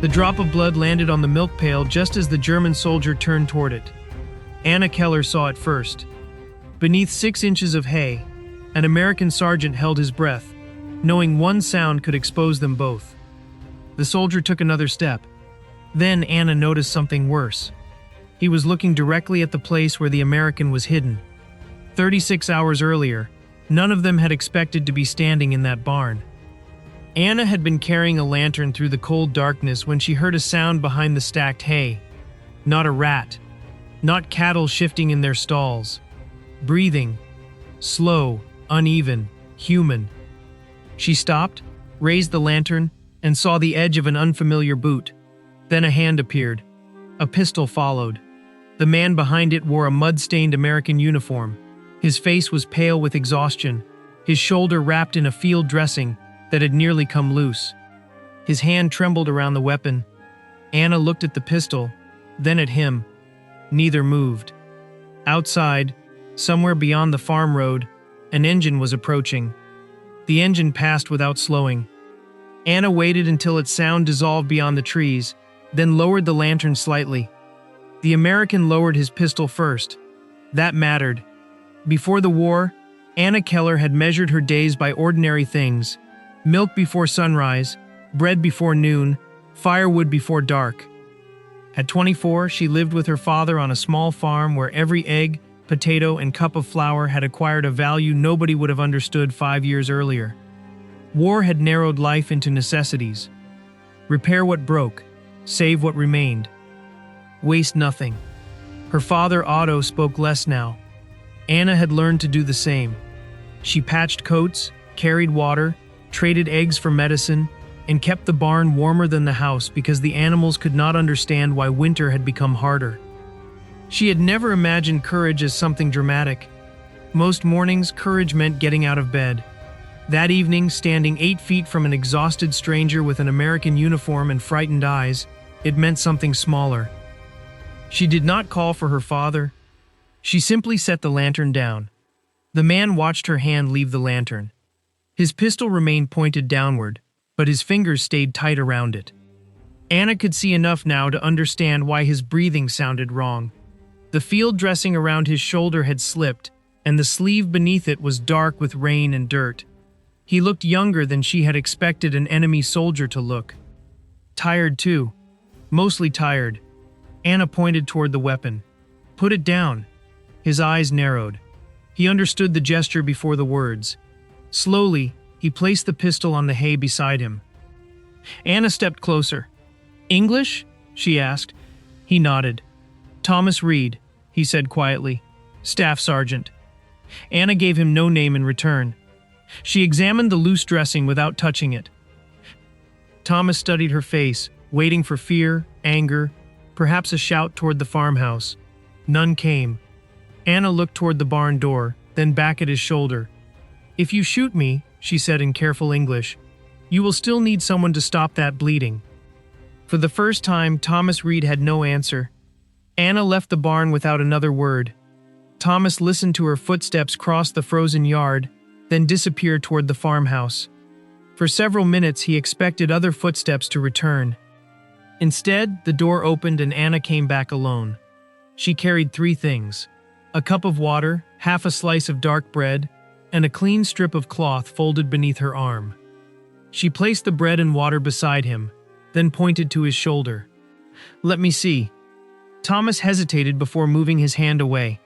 The drop of blood landed on the milk pail just as the German soldier turned toward it. Anna Keller saw it first. Beneath 6 inches of hay, an American sergeant held his breath, knowing one sound could expose them both. The soldier took another step. Then Anna noticed something worse. He was looking directly at the place where the American was hidden. 36 hours earlier, none of them had expected to be standing in that barn. Anna had been carrying a lantern through the cold darkness when she heard a sound behind the stacked hay. Not a rat. Not cattle shifting in their stalls. Breathing. Slow, uneven, human. She stopped, raised the lantern, and saw the edge of an unfamiliar boot. Then a hand appeared. A pistol followed. The man behind it wore a mud-stained American uniform. His face was pale with exhaustion, his shoulder wrapped in a field dressing that had nearly come loose. His hand trembled around the weapon. Anna looked at the pistol, then at him. Neither moved. Outside, somewhere beyond the farm road, an engine was approaching. The engine passed without slowing. Anna waited until its sound dissolved beyond the trees, then lowered the lantern slightly. The American lowered his pistol first. That mattered. Before the war, Anna Keller had measured her days by ordinary things: milk before sunrise, bread before noon, firewood before dark. At 24, she lived with her father on a small farm where every egg, potato, and cup of flour had acquired a value nobody would have understood 5 years earlier. War had narrowed life into necessities. Repair what broke, save what remained. Waste nothing. Her father, Otto, spoke less now. Anna had learned to do the same. She patched coats, carried water, traded eggs for medicine, and kept the barn warmer than the house because the animals could not understand why winter had become harder. She had never imagined courage as something dramatic. Most mornings, courage meant getting out of bed. That evening, standing 8 feet from an exhausted stranger with an American uniform and frightened eyes, it meant something smaller. She did not call for her father. She simply set the lantern down. The man watched her hand leave the lantern. His pistol remained pointed downward, but his fingers stayed tight around it. Anna could see enough now to understand why his breathing sounded wrong. The field dressing around his shoulder had slipped, and the sleeve beneath it was dark with rain and dirt. He looked younger than she had expected an enemy soldier to look. Tired too. Mostly tired. Anna pointed toward the weapon. "Put it down." His eyes narrowed. He understood the gesture before the words. Slowly, he placed the pistol on the hay beside him. Anna stepped closer. "English?" she asked. He nodded. "Thomas Reed," he said quietly. "Staff Sergeant." Anna gave him no name in return. She examined the loose dressing without touching it. Thomas studied her face, waiting for fear, anger, perhaps a shout toward the farmhouse. None came. Anna looked toward the barn door, then back at his shoulder. "If you shoot me," she said in careful English, "you will still need someone to stop that bleeding." For the first time, Thomas Reed had no answer. Anna left the barn without another word. Thomas listened to her footsteps cross the frozen yard, then disappear toward the farmhouse. For several minutes, he expected other footsteps to return. Instead, the door opened and Anna came back alone. She carried 3 things: a cup of water, half a slice of dark bread, and a clean strip of cloth folded beneath her arm. She placed the bread and water beside him, then pointed to his shoulder. "Let me see." Thomas hesitated before moving his hand away.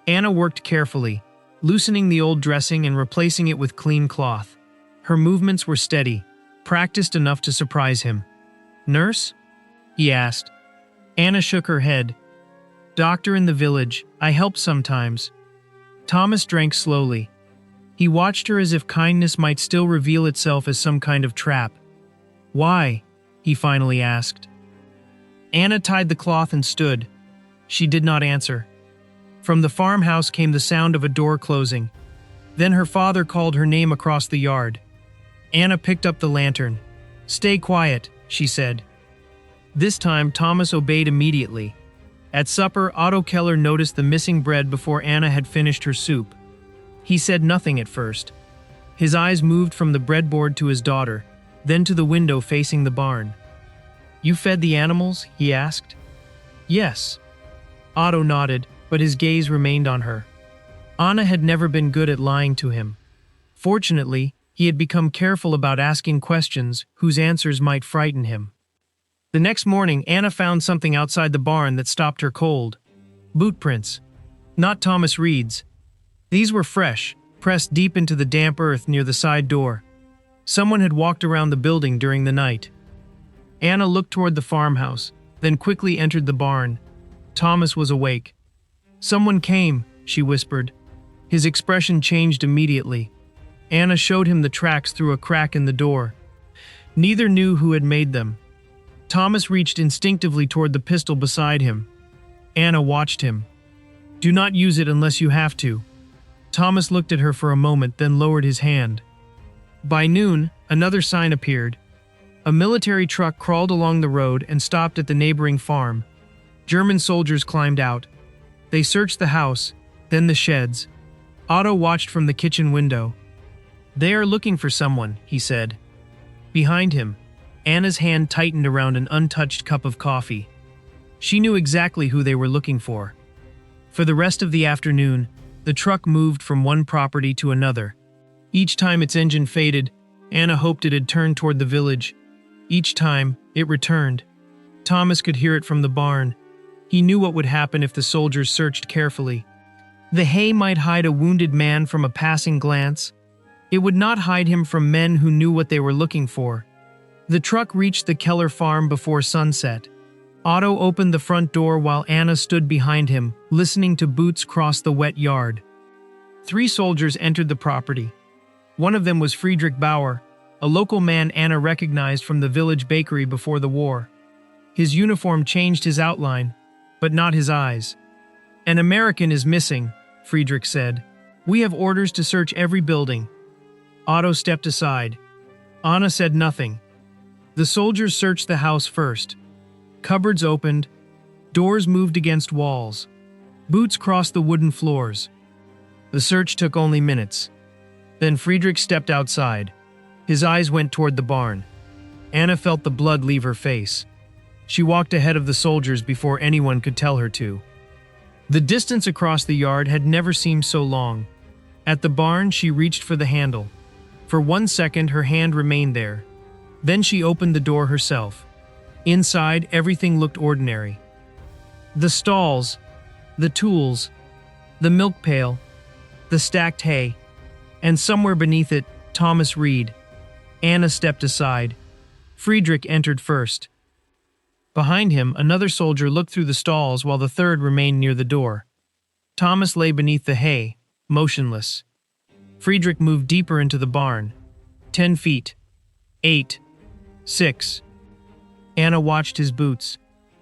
Anna worked carefully, loosening the old dressing and replacing it with clean cloth. Her movements were steady, practiced enough to surprise him. "Nurse?" he asked. Anna shook her head. "Doctor in the village. I help sometimes." Thomas drank slowly. He watched her as if kindness might still reveal itself as some kind of trap. "Why?" he finally asked. Anna tied the cloth and stood. She did not answer. From the farmhouse came the sound of a door closing. Then her father called her name across the yard. Anna picked up the lantern. "Stay quiet," she said. This time, Thomas obeyed immediately. At supper, Otto Keller noticed the missing bread before Anna had finished her soup. He said nothing at first. His eyes moved from the breadboard to his daughter, then to the window facing the barn. You fed the animals? He asked. Yes. Otto nodded, but his gaze remained on her. Anna had never been good at lying to him. Fortunately, he had become careful about asking questions whose answers might frighten him. The next morning, Anna found something outside the barn that stopped her cold. Boot prints. Not Thomas Reed's. These were fresh, pressed deep into the damp earth near the side door. Someone had walked around the building during the night. Anna looked toward the farmhouse, then quickly entered the barn. Thomas was awake. "Someone came," she whispered. His expression changed immediately. Anna showed him the tracks through a crack in the door. Neither knew who had made them. Thomas reached instinctively toward the pistol beside him. Anna watched him. "Do not use it unless you have to." Thomas looked at her for a moment, then lowered his hand. By noon, another sign appeared. A military truck crawled along the road and stopped at the neighboring farm. German soldiers climbed out. They searched the house, then the sheds. Otto watched from the kitchen window. "They are looking for someone," he said. Behind him, Anna's hand tightened around an untouched cup of coffee. She knew exactly who they were looking for. For the rest of the afternoon, the truck moved from one property to another. Each time its engine faded, Anna hoped it had turned toward the village. Each time, it returned. Thomas could hear it from the barn. He knew what would happen if the soldiers searched carefully. The hay might hide a wounded man from a passing glance. It would not hide him from men who knew what they were looking for. The truck reached the Keller farm before sunset. Otto opened the front door while Anna stood behind him, listening to boots cross the wet yard. 3 soldiers entered the property. One of them was Friedrich Bauer, a local man Anna recognized from the village bakery before the war. His uniform changed his outline, but not his eyes. "An American is missing," Friedrich said. "We have orders to search every building." Otto stepped aside. Anna said nothing. The soldiers searched the house first. Cupboards opened. Doors moved against walls. Boots crossed the wooden floors. The search took only minutes. Then Friedrich stepped outside. His eyes went toward the barn. Anna felt the blood leave her face. She walked ahead of the soldiers before anyone could tell her to. The distance across the yard had never seemed so long. At the barn, she reached for the handle. For 1 second, her hand remained there. Then she opened the door herself. Inside, everything looked ordinary. The stalls, the tools, the milk pail, the stacked hay, and somewhere beneath it, Thomas Reed. Anna stepped aside. Friedrich entered first. Behind him, another soldier looked through the stalls while the third remained near the door. Thomas lay beneath the hay, motionless. Friedrich moved deeper into the barn. 10 feet. 8. 6. Anna watched his boots.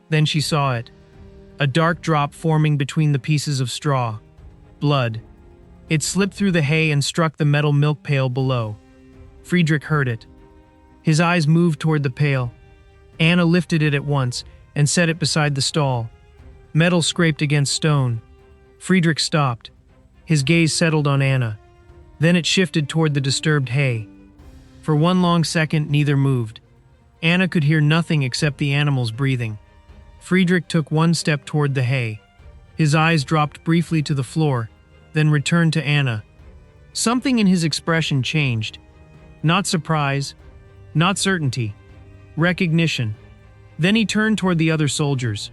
Then she saw it. A dark drop forming between the pieces of straw. Blood. It slipped through the hay and struck the metal milk pail below. Friedrich heard it. His eyes moved toward the pail. Anna lifted it at once and set it beside the stall. Metal scraped against stone. Friedrich stopped. His gaze settled on Anna. Then it shifted toward the disturbed hay. For 1 long second, neither moved. Anna could hear nothing except the animals breathing. Friedrich took 1 step toward the hay. His eyes dropped briefly to the floor, then returned to Anna. Something in his expression changed. Not surprise, not certainty, recognition. Then he turned toward the other soldiers.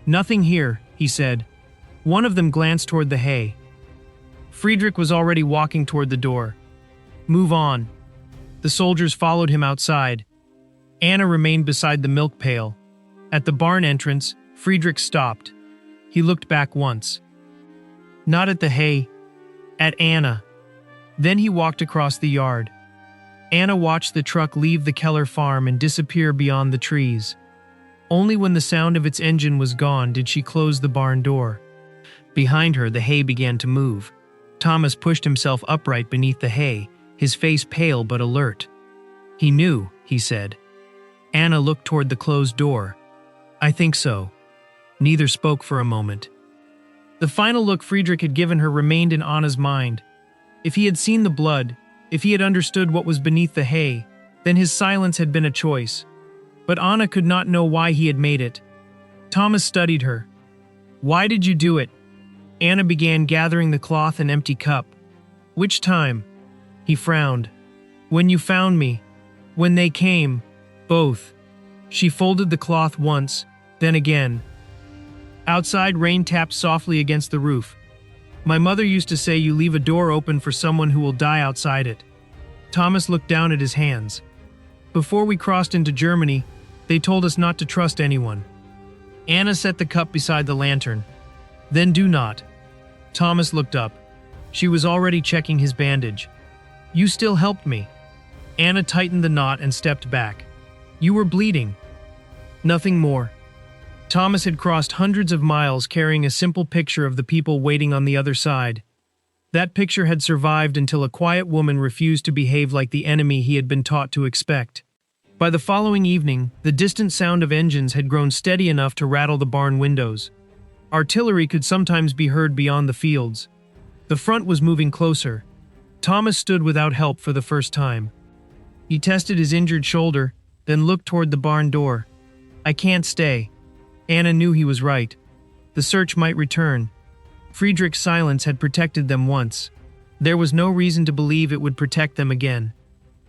"Nothing here," he said. One of them glanced toward the hay. Friedrich was already walking toward the door. "Move on." The soldiers followed him outside. Anna remained beside the milk pail. At the barn entrance, Friedrich stopped. He looked back once. Not at the hay, at Anna. Then he walked across the yard. Anna watched the truck leave the Keller farm and disappear beyond the trees. Only when the sound of its engine was gone did she close the barn door. Behind her, the hay began to move. Thomas pushed himself upright beneath the hay, his face pale but alert. "He knew," he said. Anna looked toward the closed door. "I think so." Neither spoke for a moment. The final look Friedrich had given her remained in Anna's mind. If he had seen the blood, if he had understood what was beneath the hay, then his silence had been a choice. But Anna could not know why he had made it. Thomas studied her. "Why did you do it?" Anna began gathering the cloth and empty cup. "Which time?" He frowned. "When you found me. When they came. Both." She folded the cloth once, then again. Outside, rain tapped softly against the roof. "My mother used to say you leave a door open for someone who will die outside it." Thomas looked down at his hands. "Before we crossed into Germany, they told us not to trust anyone." Anna set the cup beside the lantern. "Then do not." Thomas looked up. She was already checking his bandage. "You still helped me." Anna tightened the knot and stepped back. "You were bleeding." Nothing more. Thomas had crossed hundreds of miles carrying a simple picture of the people waiting on the other side. That picture had survived until a quiet woman refused to behave like the enemy he had been taught to expect. By the following evening, the distant sound of engines had grown steady enough to rattle the barn windows. Artillery could sometimes be heard beyond the fields. The front was moving closer. Thomas stood without help for the first time. He tested his injured shoulder, then looked toward the barn door. "I can't stay." Anna knew he was right. The search might return. Friedrich's silence had protected them once. There was no reason to believe it would protect them again.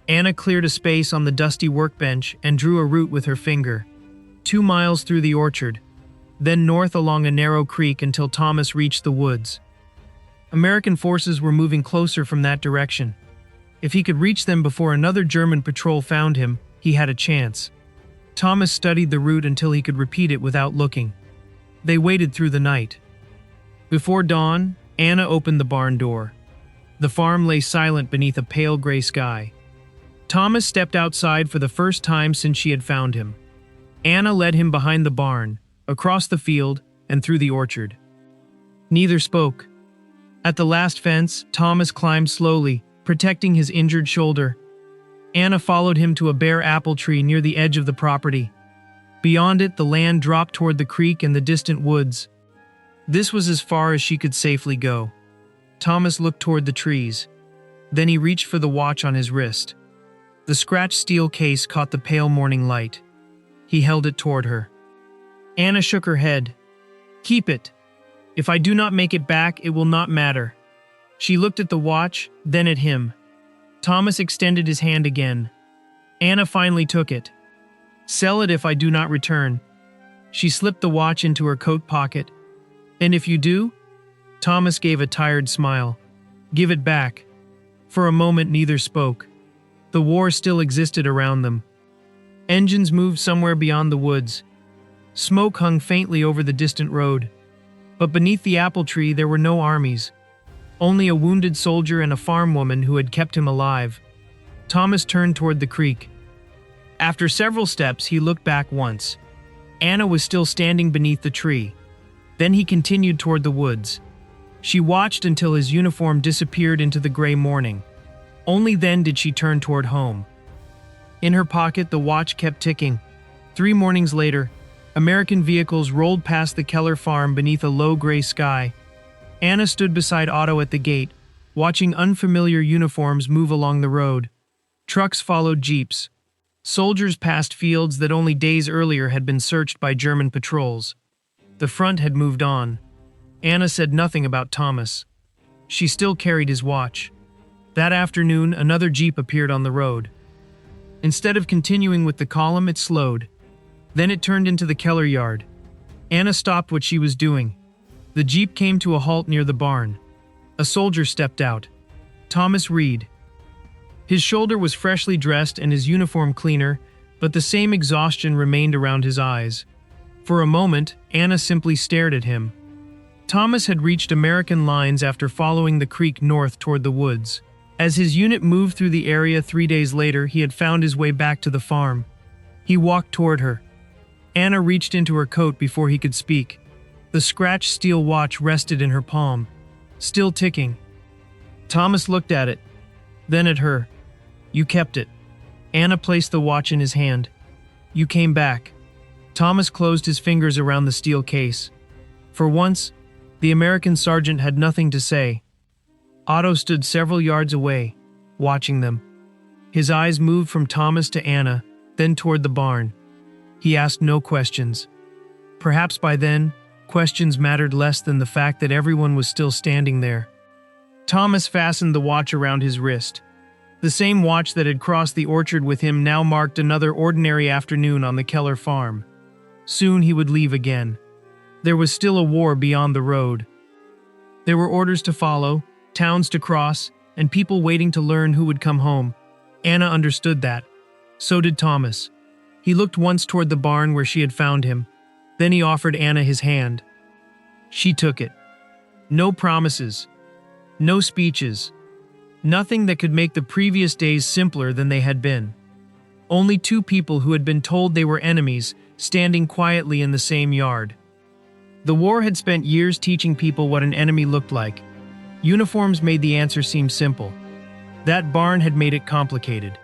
Anna cleared a space on the dusty workbench and drew a route with her finger. 2 miles through the orchard, then north along a narrow creek until Thomas reached the woods. American forces were moving closer from that direction. If he could reach them before another German patrol found him, he had a chance. Thomas studied the route until he could repeat it without looking. They waited through the night. Before dawn, Anna opened the barn door. The farm lay silent beneath a pale gray sky. Thomas stepped outside for the first time since she had found him. Anna led him behind the barn, across the field, and through the orchard. Neither spoke. At the last fence, Thomas climbed slowly, protecting his injured shoulder. Anna followed him to a bare apple tree near the edge of the property. Beyond it, the land dropped toward the creek and the distant woods. This was as far as she could safely go. Thomas looked toward the trees. Then he reached for the watch on his wrist. The scratched steel case caught the pale morning light. He held it toward her. Anna shook her head. "Keep it. If I do not make it back, it will not matter." She looked at the watch, then at him. Thomas extended his hand again. Anna finally took it. "Sell it if I do not return." She slipped the watch into her coat pocket. "And if you do?" Thomas gave a tired smile. "Give it back." For a moment neither spoke. The war still existed around them. Engines moved somewhere beyond the woods. Smoke hung faintly over the distant road. But beneath the apple tree there were no armies. Only a wounded soldier and a farm woman who had kept him alive. Thomas turned toward the creek. After several steps, he looked back once. Anna was still standing beneath the tree. Then he continued toward the woods. She watched until his uniform disappeared into the gray morning. Only then did she turn toward home. In her pocket, the watch kept ticking. 3 mornings later, American vehicles rolled past the Keller farm beneath a low gray sky. Anna stood beside Otto at the gate, watching unfamiliar uniforms move along the road. Trucks followed jeeps. Soldiers passed fields that only days earlier had been searched by German patrols. The front had moved on. Anna said nothing about Thomas. She still carried his watch. That afternoon, another jeep appeared on the road. Instead of continuing with the column, it slowed. Then it turned into the Keller yard. Anna stopped what she was doing. The jeep came to a halt near the barn. A soldier stepped out. Thomas Reed. His shoulder was freshly dressed and his uniform cleaner, but the same exhaustion remained around his eyes. For a moment, Anna simply stared at him. Thomas had reached American lines after following the creek north toward the woods. As his unit moved through the area 3 days later, he had found his way back to the farm. He walked toward her. Anna reached into her coat before he could speak. The scratched steel watch rested in her palm, still ticking. Thomas looked at it, then at her. "You kept it." Anna placed the watch in his hand. "You came back." Thomas closed his fingers around the steel case. For once, the American sergeant had nothing to say. Otto stood several yards away, watching them. His eyes moved from Thomas to Anna, then toward the barn. He asked no questions. Perhaps by then, questions mattered less than the fact that everyone was still standing there. Thomas fastened the watch around his wrist. The same watch that had crossed the orchard with him now marked another ordinary afternoon on the Keller farm. Soon he would leave again. There was still a war beyond the road. There were orders to follow, towns to cross, and people waiting to learn who would come home. Anna understood that. So did Thomas. He looked once toward the barn where she had found him. Then he offered Anna his hand. She took it. No promises. No speeches. Nothing that could make the previous days simpler than they had been. Only two people who had been told they were enemies standing quietly in the same yard. The war had spent years teaching people what an enemy looked like. Uniforms made the answer seem simple. That barn had made it complicated.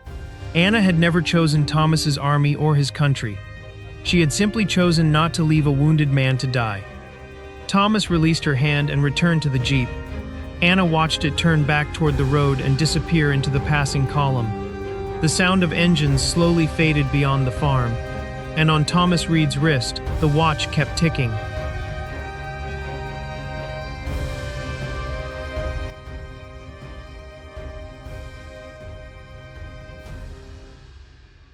Anna had never chosen Thomas's army or his country. She had simply chosen not to leave a wounded man to die. Thomas released her hand and returned to the jeep. Anna watched it turn back toward the road and disappear into the passing column. The sound of engines slowly faded beyond the farm, and on Thomas Reed's wrist, the watch kept ticking.